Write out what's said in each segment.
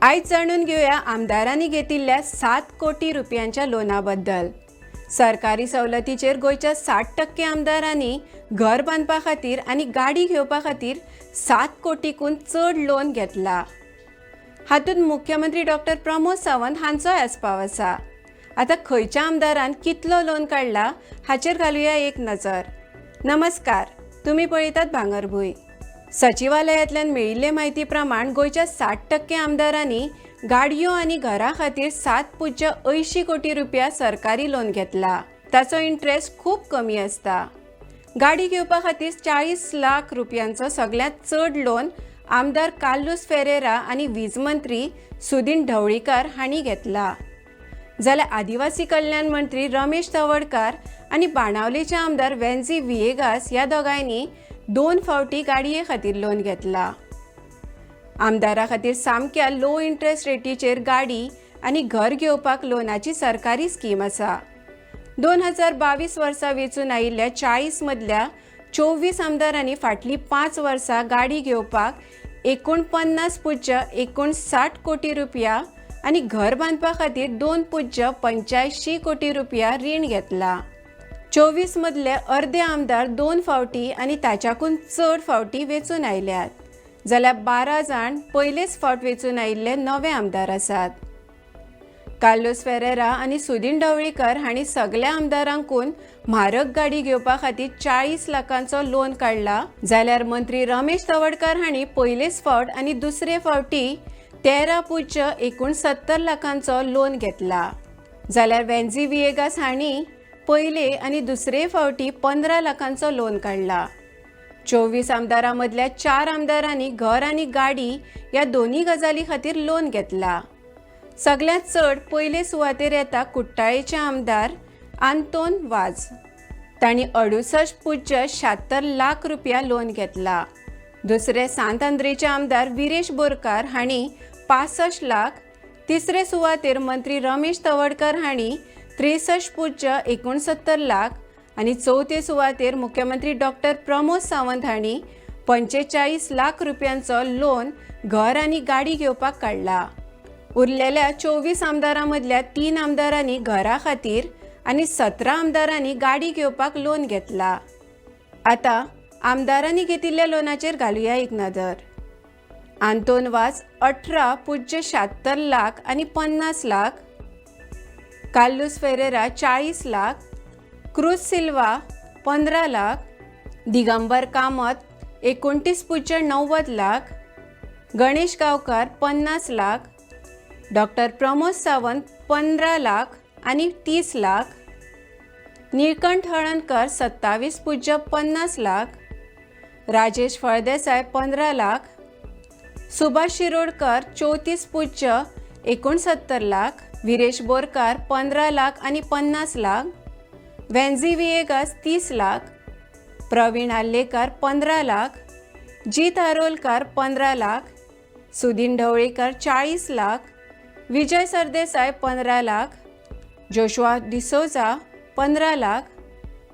आज जाणून घेऊया आमदारांनी घेतिल्ल्या 7 कोटी रुपयांच्या लोनाबद्दल। सरकारी सवलतीचेर गोयच्या 60% आमदारांनी घर बांधपा खातीर आणि गाडी घेवपा खातीर 7 कोटीकून चड लोन घेतला। हातूंत मुख्यमंत्री डॉक्टर प्रमोद सावंत हांचोय आस्पाव आसा। आता खंयच्या आमदारान कितलो लोन काढला हाचेर घालुया एक नजर। नमस्कार, तुम्ही पळयतात भांगरभूंय। सचिवालयातल्यान मेळिल्ले म्हायती प्रमाण गोयच्या 60% आमदारांनी गाडयो आणि घरा खातीर 7.80 कोटी रुपया सरकारी लोन घेतला। ताचो इंट्रेस्ट खूप कमी असता। गाडी घेवपा खातीर 40 लाख रुपयांचो सगळ्यांत चड लोन आमदार कार्लोस फेरेरा आणि वीज मंत्री सुदीन ढवळीकर हांणी घेतला। जाल्यार आदिवासी कल्याण मंत्री रमेश तवडकार आणि बाणावलेचे आमदार वेन्झी विएगास ह्या दोगांयनी 2 फावटी गाडये खातीर लोन घेतला। आमदारा खातीर सामक्या लो इंट्रेस्ट रेटीचेर गाडी आणि घर घेवपाक लोनाची सरकारी स्कीम आसा। 2022 वर्सा वेचून आयिल्ल्या 40 मदल्या 24 आमदारांनी फाटली 5 वर्सां गाडी घेवपाक 49.59 कोटी रुपया आणि घर बांधपा खातीर 2.85 कोटी रुपया रीण घेतला। 24 मदले अर्दे आमदार 2 फावटी आणि ताच्याकून चड फावटी वेचून आयल्यात, जाल्यार 12 जाण पयलेच फावट वेचून आयिल्ले नवे आमदार आसात। कार्लोस फेरेरा आणि सुदीन ढवळीकर हांणी सगळ्या आमदारांकून म्हारग गाडी घेवपा खातीर 40 लाखांचो लोन काढला, जाल्यार मंत्री रमेश तवडकार हांणी पयलेच फावट आणि दुसरे फावटी 13.69 लाखांचो लोन घेतला, जाल्यार वेन्झी विएगास हांणी पयले आणि दुसरे फावटी 15 लाखांचो लोन काढला। 24 आमदारां मदल्या 4 आमदारांनी घर आणि गाडी ह्या दोन्ही गजाली खातीर लोन घेतला। सगळ्यांत चड पयले सुवातेर येता कुट्टाळेचे आमदार आंतोन वाज। तांणी 68.76 लाख रुपया लोन घेतला। दुसरे सांत आंद्रेचे आमदार विरेश बोरकार हांणी 65 लाख, तिसरे सुवातेर मंत्री रमेश तवडकर हांणी 63.69 लाख आणि चौथे सुवातेर मुख्यमंत्री डॉक्टर प्रमोद सावंत हांणी 45 लाख रुपयांचो लोन घर आणि गाडी घेवपाक काढला। उरलेल्या 24 आमदारां मदल्या 3 आमदारांनी घरा खातीर आणि 17 आमदारांनी गाडी घेवपाक लोन घेतला। आता आमदारांनी घेतिल्ल्या लोनाचेर घालुया एक नजर। आंतोन वाज 18.76 लाख आणि 50 लाख, कार्लोस फेरेरा 40 लाख, क्रूज सिल्वा 15 लाख, दिगंबर कामत 29.90 लाख, गणेश गावकार 50 लाख, डॉक्टर प्रमोद सावंत 15 लाख आणि 30 लाख, निळकंठ हळणकर 27.50 लाख, राजेश फळदेसाय 15 लाख, सुभाष शिरोडकर 34.69 लाख, विरेश बोरकार 15 लाख आणि 50 लाख, वेन्झी विएगास 30 लाख, प्रवीण आल्लेकर 15 लाख, जीत आरोलकर 15 लाख, सुदीन ढवळीकर 40 लाख, विजय सरदेसाय 15 लाख, जोशुआ डिसोजा 15 लाख,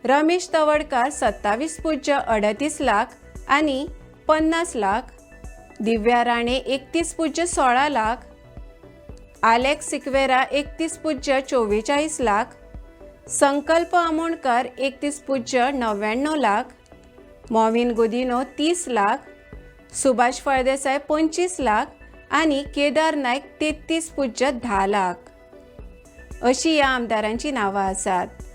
रमेश तवडकार 27.38 लाख आणि 50 लाख, दिव्या राणे 31.16 लाख, आलेक्स सिक्वेरा 31.44 लाख, संकल्प आमोणकर 31.99 लाख, मॉविन गुदिनो 30 लाख, सुभाष फळदेसाय 25 लाख आणि केदार नायक 33.10 लाख अशी ह्या आमदारांची नांवां आसात।